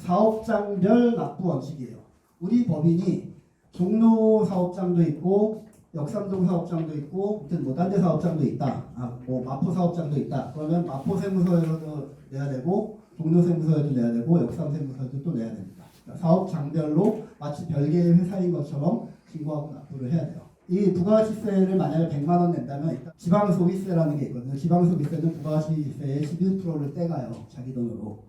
사업장별 납부 원칙이에요. 우리 법인이 종로 사업장도 있고 역삼동 사업장도 있고 아무튼 뭐 딴 데 사업장도 있다. 뭐 마포 사업장도 있다. 그러면 마포 세무서에도 내야 되고 종로 세무서에도 내야 되고 역삼 세무서에도 또 내야 됩니다. 그러니까 사업장별로 마치 별개의 회사인 것처럼 신고하고 납부를 해야 돼요. 이 부가가치세를 만약에 100만 원 낸다면 지방소비세라는 게 있거든요. 지방소비세는 부가가치세의 11%를 떼가요. 자기 돈으로.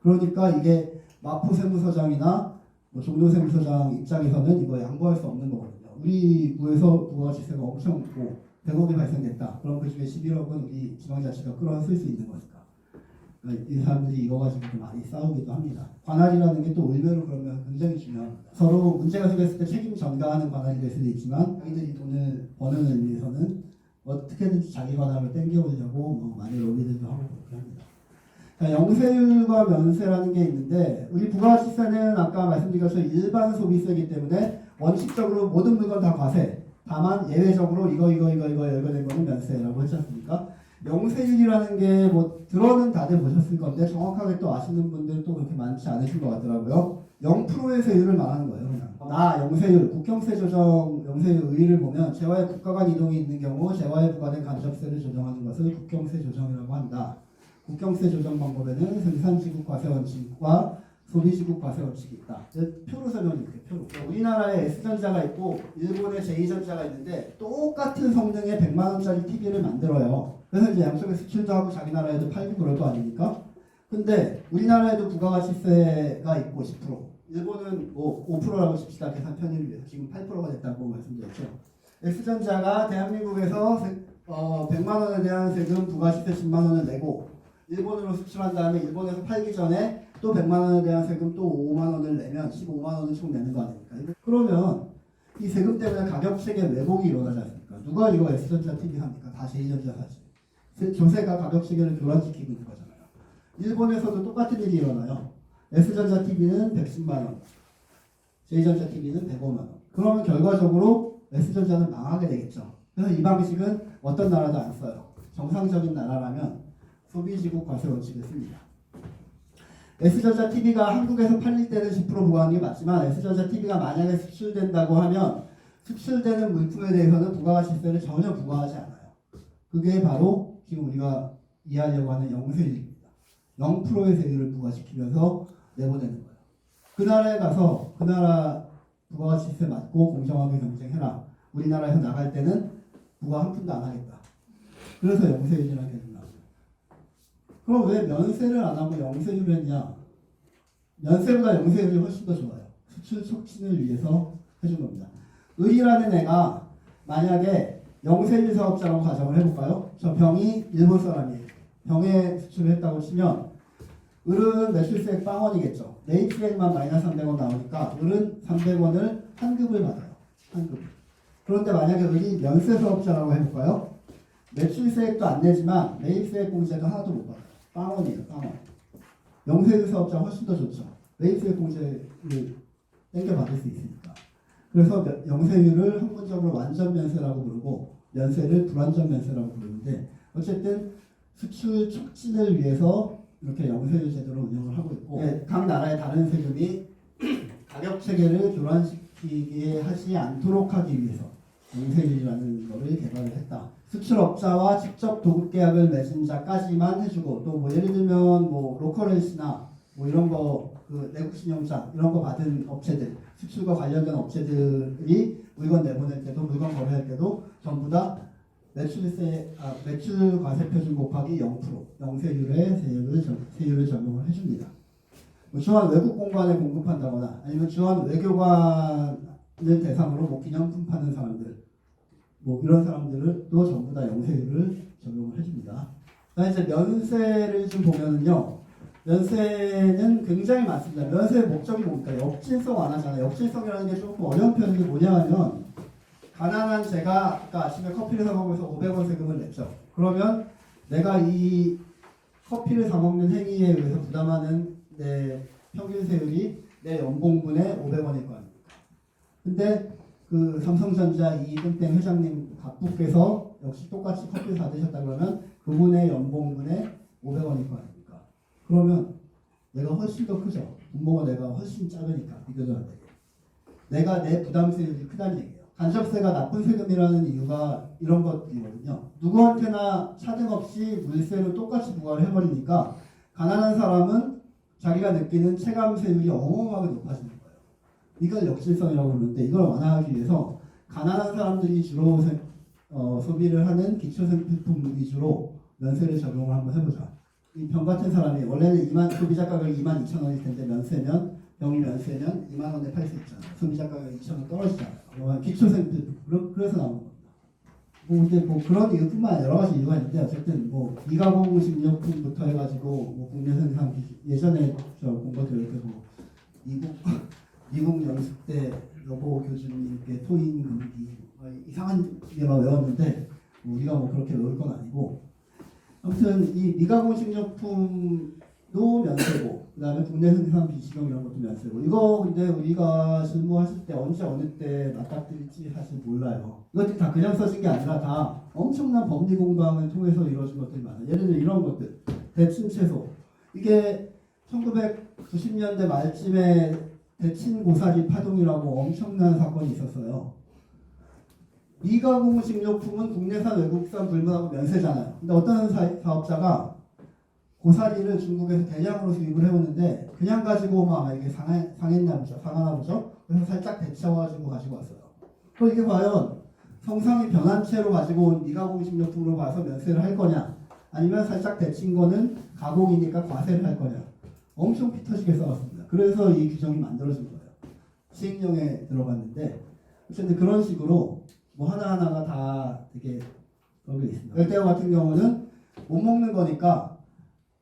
그러니까 이게 마포 세무서장이나 뭐 종로 세무서장 입장에서는 이거 양보할 수 없는 거거든요. 우리 구에서 부가가치세가 엄청 높고 100억이 발생됐다. 그럼 그 중에 11억은 우리 지방자치가 끌어쓸 수 있는 거니까. 이 사람들이 이거 가지고 많이 싸우기도 합니다. 관할이라는 게 또 의외로 그러면 굉장히 중요합니다. 서로 문제가 생겼을 때 책임 전가하는 관할이 될 수도 있지만 자기들이 돈을 버는 의미에서는 어떻게든지 자기 관할을 땡겨오려고 뭐 많이 로비들도 하고 그렇게 합니다. 자, 영세율과 면세라는 게 있는데 우리 부가가치세는 아까 말씀드린 것처럼 일반 소비세이기 때문에 원칙적으로 모든 물건 다 과세. 다만 예외적으로 이거 된 거는 면세라고 했지 않습니까? 영세율이라는 게 뭐 들어는 다들 보셨을 건데 정확하게 또 아시는 분들 또 그렇게 많지 않으신 것 같더라고요. 0%의 세율을 말하는 거예요. 그냥. 영세율, 국경세 조정 영세율 의의를 보면 재화의 국가 간 이동이 있는 경우 재화에 부과된 간접세를 조정하는 것을 국경세 조정이라고 한다. 국경세 조정 방법에는 생산지국 과세 원칙과 소비지국 과세 원칙이 있다. 표로 설명드릴게요. 표로. 우리나라에 S전자가 있고 일본의 J전자가 있는데 똑같은 성능의 100만 원짜리 TV를 만들어요. 그래서 이제 양쪽에 수출도 하고 자기 나라에도 팔고 그럴 거 아닙니까? 근데 우리나라에도 부가가치세가 있고 10%. 일본은 뭐 5%라고 칩시다. 계산 편의를 위해서. 지금 8%가 됐다고 말씀드렸죠. S전자가 대한민국에서 100만 원에 대한 세금 부가가치세 10만 원을 내고 일본으로 수출한 다음에 일본에서 팔기 전에 또 100만 원에 대한 세금 또 5만 원을 내면 15만 원을 총 내는 거 아닙니까? 그러면 이 세금 때문에 가격 체계 왜곡이 일어나지 않습니까? 누가 이거 S전자 TV 삽니까? 다 J전자 사지. 조세가 가격 체계를 교란시키고 있는 거잖아요. 일본에서도 똑같은 일이 일어나요. S전자 TV는 110만 원, J전자 TV는 105만 원. 그러면 결과적으로 S전자는 망하게 되겠죠. 그래서 이 방식은 어떤 나라도 안 써요. 정상적인 나라라면 소비지국 과세 원칙을 씁니다. S전자 TV가 한국에서 팔릴 때는 10% 부과하는 게 맞지만 S전자 TV가 만약에 수출된다고 하면 수출되는 물품에 대해서는 부가가치세를 전혀 부과하지 않아요. 그게 바로 지금 우리가 이해하려고 하는 영세율입니다. 0%의 세율을 부과시키면서 내보내는 거예요. 그 나라에 가서 그 나라 부가가치세 맞고 공정하게 경쟁해라. 우리나라에서 나갈 때는 부과 한 푼도 안 하겠다. 그래서 영세율이라는 게 나옵니다. 그럼 왜 면세를 안 하고 영세율을 했냐? 면세보다 영세율이 훨씬 더 좋아요. 수출 촉진을 위해서 해준 겁니다. 을이라는 애가 만약에 영세율 사업자라고 가정을 해볼까요? 저 병이 일본 사람이에요. 병에 수출을 했다고 치면 을은 매출세액 빵원이겠죠. 매입세액만 마이너스 300원 나오니까 을은 300원을 환급을 받아요. 환급. 그런데 만약에 을이 면세 사업자라고 해볼까요? 매출세액도 안 내지만 매입세액 공제도 하나도 못 받아요. 빵원이에요. 빵원. 영세율 사업자가 훨씬 더 좋죠. 매입세액 공제를 땡겨받을 수 있으니까. 그래서 영세율을 학문적으로 완전 면세라고 부르고 면세를 불완전 면세라고 부르는데 어쨌든 수출 촉진을 위해서 이렇게 영세율 제도를 운영을 하고 있고 각 나라의 다른 세금이 가격 체계를 교란시키게 하지 않도록 하기 위해서 영세율이라는 것을 개발을 했다. 수출업자와 직접 도급 계약을 맺은 자까지만 해주고 또 뭐 예를 들면 뭐 로컬랜스나 뭐 이런 거 그 내국신용자 이런 거 받은 업체들 수출과 관련된 업체들이 물건 내보낼 때도 물건 거래할 때도 전부 다 매출 과세 표준 곱하기 0% 영세율의 세율을 적용을 해줍니다. 뭐 주한 외국 공관에 공급한다거나 아니면 주한 외교관을 대상으로 뭐 기념품 파는 사람들 뭐 이런 사람들도 전부 다 영세율을 적용을 해줍니다. 그다음에 이제 면세를 좀 보면은요. 면세는 굉장히 많습니다. 면세의 목적이 뭡니까? 역질성 완화잖아요. 역질성이라는 게 조금 어려운 표현이 뭐냐면 가난한 제가 아까 아침에 커피를 사 먹으면서 500원 세금을 냈죠. 그러면 내가 이 커피를 사 먹는 행위에 의해서 부담하는 내 평균 세율이 내 연봉분의 500원일 거 아닙니까? 근데 그 삼성전자 이등땡 회장님 갑부께서 역시 똑같이 커피를 사드셨다 그러면 그분의 연봉분의 500원일 거 아닙니까? 그러면 내가 훨씬 더 크죠. 분모가 훨씬 작으니까 비교적으로 내가 내 부담 세율이 크다는 얘기예요. 간접세가 나쁜 세금이라는 이유가 이런 것이거든요. 누구한테나 차등 없이 물세로 똑같이 부과를 해버리니까 가난한 사람은 자기가 느끼는 체감 세율이 어마어마하게 높아지는 거예요. 이걸 역질성이라고 부르는데 이걸 완화하기 위해서 가난한 사람들이 주로 소비를 하는 기초생필품 위주로 면세를 적용을 한번 해보자. 이 병 같은 사람이 원래는 소비자 가격이 22,000원일 텐데 병이 면세면 2만 원에 팔 수 있잖아요. 소비자 가격이 2,000원 떨어지잖아요. 기초생필품 그래서 나오는 겁니다. 근데 그런 이유뿐만 아니라 여러 가지 이유가 있는데 어쨌든 미가공 식료품부터 해가지고 국내 생산 예전에 본 것들 이렇게 미국 연습 때 여보 교수님께 토인 금기 이상한 게만 외웠는데 우리가 그렇게 외울 건 아니고 아무튼 이 미가공 식료품도 면세고 그다음에 국내 생산 비식용 이런 것도 면세고 이거 근데 우리가 실무하실 때 언제 어느 때 맞닥뜨릴지 사실 몰라요. 이것들이 다 그냥 써진 게 아니라 다 엄청난 법리 공방을 통해서 이루어진 것들이 많아요. 예를 들어 이런 것들 대친 채소 이게 1990년대 말쯤에 대친 고사리 파동이라고 엄청난 사건이 있었어요. 미가공 식료품은 국내산 외국산 불문하고 면세잖아요. 근데 어떤 사업자가 고사리를 중국에서 대량으로 수입을 해오는데 그냥 가지고 오면 이게 상했나 보죠. 그래서 살짝 데쳐가지고 가지고 왔어요. 그럼 이게 과연 성상이 변한 채로 가지고 온 미가공 식료품으로 봐서 면세를 할 거냐 아니면 살짝 데친 거는 가공이니까 과세를 할 거냐 엄청 피터지게 싸웠습니다. 그래서 이 규정이 만들어진 거예요. 시행령에 들어갔는데 어쨌든 그런 식으로 하나하나가 다 되게 그런 게 있습니다. 열대어 같은 경우는 못 먹는 거니까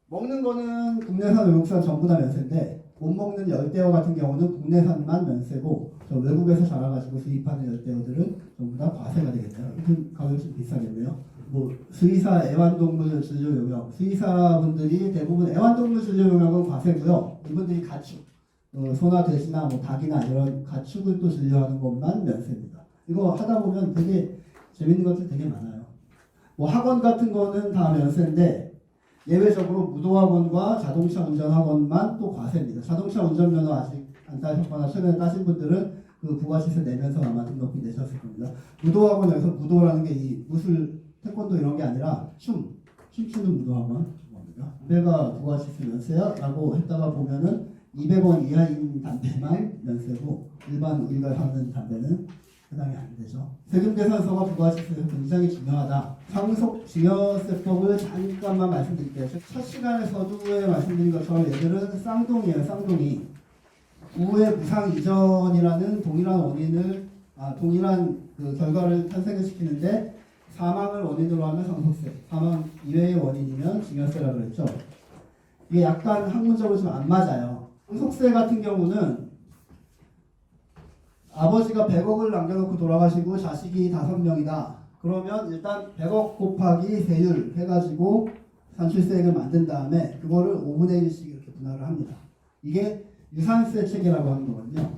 먹는 거는 국내산 외국산 전부 다 면세인데 못 먹는 열대어 같은 경우는 국내산만 면세고 외국에서 자라가지고 수입하는 열대어들은 전부 다 과세가 되겠네요. 가격이 좀 비싸겠네요. 수의사 애완동물 진료 용역 수의사분들이 대부분 애완동물 진료 용역은 과세고요. 이분들이 가축 소나 돼지나 닭이나 이런 가축을 또 진료하는 것만 면세입니다. 이거 하다 보면 되게 재밌는 것들 되게 많아요. 학원 같은 거는 다 면세인데 예외적으로 무도학원과 자동차 운전학원만 또 과세입니다. 자동차 운전면허 아직 안 따셨거나 최근에 따신 분들은 그 부가시세 내면서 아마 등록비 내셨을 겁니다. 무도학원에서 무도라는 게 이 무술 태권도 이런 게 아니라 춤추는 무도학원 겁니다. 내가 부가시세 면세야? 라고 했다가 보면은 200원 이하인 담배만 면세고 일반 우리가 사는 담배는 해당이 안 되죠. 세금계산서가 부가시세에서 굉장히 중요하다. 상속증여세법을 잠깐만 말씀드릴게요. 첫 시간에 서두에 말씀드린 것처럼 얘들은 쌍둥이에요. 쌍둥이. 우의 부상 이전이라는 동일한 그 결과를 탄생을 시키는데 사망을 원인으로 하면 상속세, 사망 이외의 원인이면 증여세라고 그랬죠. 이게 약간 학문적으로 좀 안 맞아요. 상속세 같은 경우는 아버지가 100억을 남겨놓고 돌아가시고 자식이 5명이다. 그러면 일단 100억 곱하기 세율 해가지고 산출세액을 만든 다음에 그거를 5분의 1씩 이렇게 분할을 합니다. 이게 유산세 체계라고 하는 거거든요.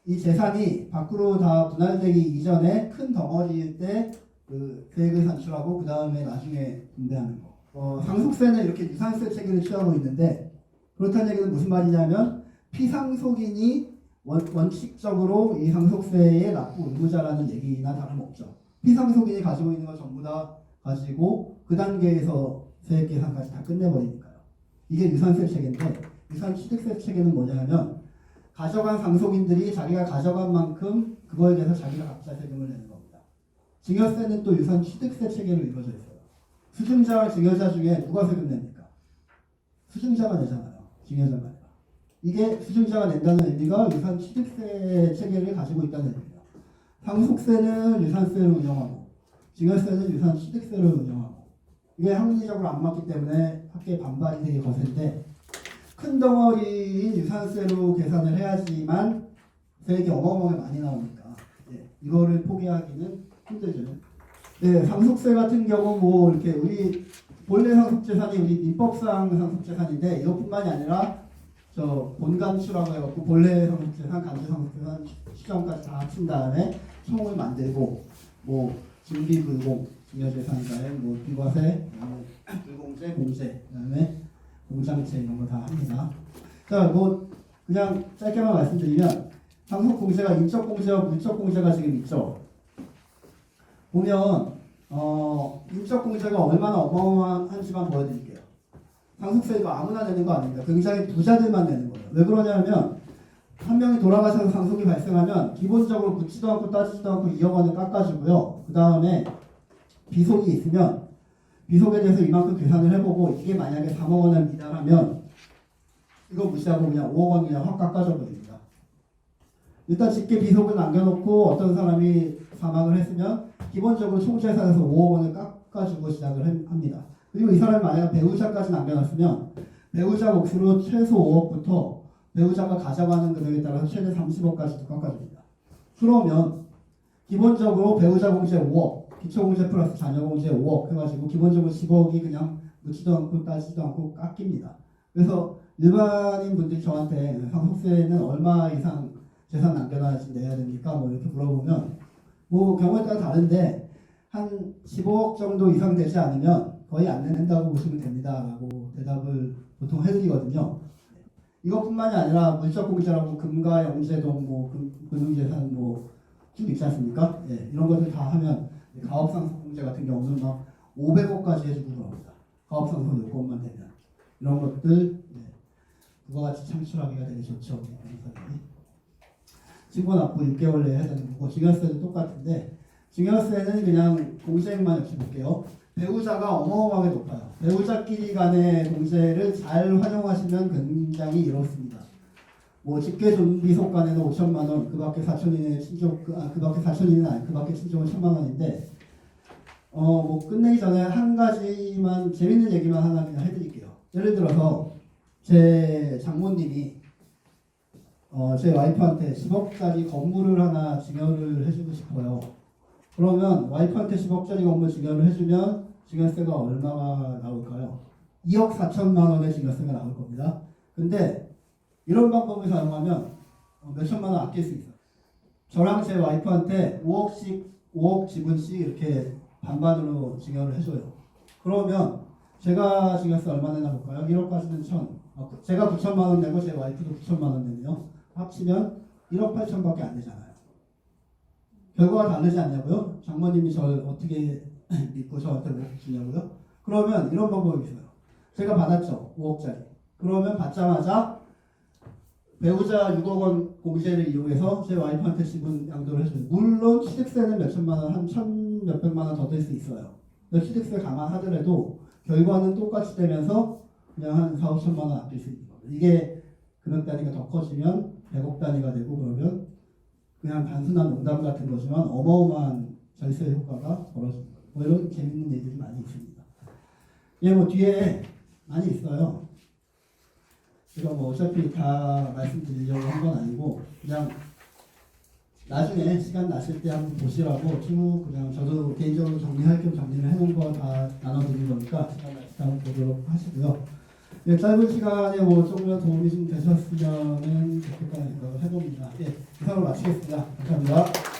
이 재산이 밖으로 다 분할되기 이전에 큰 덩어리일 때 그 세액을 산출하고 그 다음에 나중에 분배하는 거. 상속세는 이렇게 유산세 체계를 취하고 있는데 그렇다는 얘기는 무슨 말이냐면 피상속인이 원칙적으로 이 상속세의 납부 의무자라는 얘기나 다름없죠. 피상속인이 가지고 있는 걸 전부 다 가지고 그 단계에서 세액 계산까지 다 끝내버리니까요. 이게 유산세 체계인데 유산취득세 체계는 뭐냐면 가져간 상속인들이 자기가 가져간 만큼 그거에 대해서 자기가 각자 세금을 내는 겁니다. 증여세는 또 유산취득세 체계로 이루어져 있어요. 수증자와 증여자 중에 누가 세금 냅니까? 수증자가 내잖아요. 증여자가 아니라. 이게 수증자가 낸다는 의미가 유산취득세 체계를 가지고 있다는 의미예요. 상속세는 유산세를 운영하고 증여세는 유산취득세를 운영하고 이게 합리적으로 안 맞기 때문에 학계 반발이 되게 거센데 큰 덩어리인 유산세로 계산을 해야지만 세액이 어마어마하게 많이 나오니까 이거를 포기하기는 힘들죠. 상속세 같은 경우 이렇게 우리 본래 상속재산이 우리 민법상 상속재산인데 이것뿐만이 아니라 본감추라고 해갖고 본래 상속재산, 간접상속재산 시점까지 다 합친 다음에 총을 만들고 증비불공, 증여재산가액, 비과세, 불공제, 공제, 그다음에 공장채 이런 거 다 합니다. 자, 그냥 짧게만 말씀드리면 상속 공제가 인적 공제와 물적 공제가 지금 있죠. 보면 인적 공제가 얼마나 어마어마한지만 보여드릴게요. 상속세 이거 아무나 내는 거 아닙니다. 굉장히 부자들만 내는 거예요. 왜 그러냐면 한 명이 돌아가셔서 상속이 발생하면 기본적으로 묻지도 않고 따지지도 않고 2억 원을 깎아주고요. 그 다음에 비속이 있으면 비속에 대해서 이만큼 계산을 해보고 이게 만약에 3억 원을 미달하면 이거 무시하고 그냥 5억 원 그냥 확 깎아줘 버립니다. 일단 직계 비속을 남겨놓고 어떤 사람이 사망을 했으면 기본적으로 총재산에서 5억 원을 깎아주고 시작을 합니다. 그리고 이 사람이 만약에 배우자까지 남겨놨으면 배우자 몫으로 최소 5억부터 배우자가 가져가는 금액에 따라서 최대 30억까지도 깎아줍니다. 그러면 기본적으로 배우자 공제 5억, 기초공제 플러스 자녀공제 5억 해가지고 기본적으로 10억이 그냥 묻지도 않고 따지도 않고 깎입니다. 그래서 일반인 분들이 저한테 상속세는 얼마 이상 재산 남겨놔야지 내야 됩니까? 뭐 이렇게 물어보면 뭐 경우에 따라 다른데 한 15억 정도 이상 되지 않으면 거의 안 내는다고 보시면 됩니다 라고 대답을 보통 해드리거든요. 이것뿐만이 아니라 물적 공제라고 금과 영재동 뭐 금융재산 뭐 쭉 있지 않습니까? 예, 이런 것들 다 하면 가업상속 공제 같은 경우는 막 500억까지 해주고 그럽니다. 가업상속 요건만 되면 이런 것들 그와 같이 창출하기가 되게 좋죠. 신고납부 6개월 내에 해야 되는 거고 증여세도 똑같은데 증여세는 그냥 공제액만 역시 볼게요. 배우자가 어마어마하게 높아요. 배우자끼리 간의 공제를 잘 활용하시면 굉장히 이롭습니다. 뭐 직계 존비속 간에는 5천만 원, 그 밖에 사촌인의 친족, 그 밖에 사촌인은 아니, 그 밖에 친족은 1,000만 원인데 뭐 끝내기 전에 한 가지만 재밌는 얘기만 하나 그냥 해드릴게요. 예를 들어서 제 장모님이 제 와이프한테 10억짜리 건물을 하나 증여를 해주고 싶어요. 그러면 와이프한테 10억짜리 건물 증여를 해주면 증여세가 얼마가 나올까요? 2억 4천만 원의 증여세가 나올 겁니다. 근데 이런 방법을 사용하면 몇천만 원 아낄 수 있어요. 저랑 제 와이프한테 5억 지분씩 이렇게 반반으로 증여를 해줘요. 그러면 제가 증여세 얼마 내나 볼까요? 1억까지는 1,000. 제가 9천만 원 내고 제 와이프도 9천만 원 내네요. 합치면 1억 8천밖에 안 되잖아요. 결과가 다르지 않냐고요? 장모님이 저를 어떻게 믿고 저한테 왜 주냐고요? 그러면 이런 방법이 있어요. 제가 받았죠. 5억짜리. 그러면 받자마자 배우자 6억 원 공제를 이용해서 제 와이프한테 지분 양도를 해줘요. 물론 취득세는 몇천만 원, 한 1,000 몇백만 원 더 될 수 있어요. 취득세 감안하더라도 결과는 똑같이 되면서 그냥 한 4, 5천만 원 아낄 수 있는 거예요. 이게 금액 단위가 더 커지면 100억 단위가 되고 그러면 그냥 단순한 농담 같은 거지만 어마어마한 절세 효과가 벌어집니다. 뭐 이런 재밌는 얘기들이 많이 있습니다. 예, 뭐 뒤에 많이 있어요. 제가 뭐 어차피 다 말씀드리려고 한 건 아니고 그냥 나중에 시간 나실 때 한번 보시라고 쭉 그냥 저도 개인적으로 정리할 겸 정리를 해놓은 거 다 나눠드린 거니까 시간 나실 때 한번 보도록 하시고요. 예, 짧은 시간에 뭐 조금 도움이 좀 되셨으면 좋겠다는 생각을 해봅니다. 예, 이상으로 마치겠습니다. 감사합니다.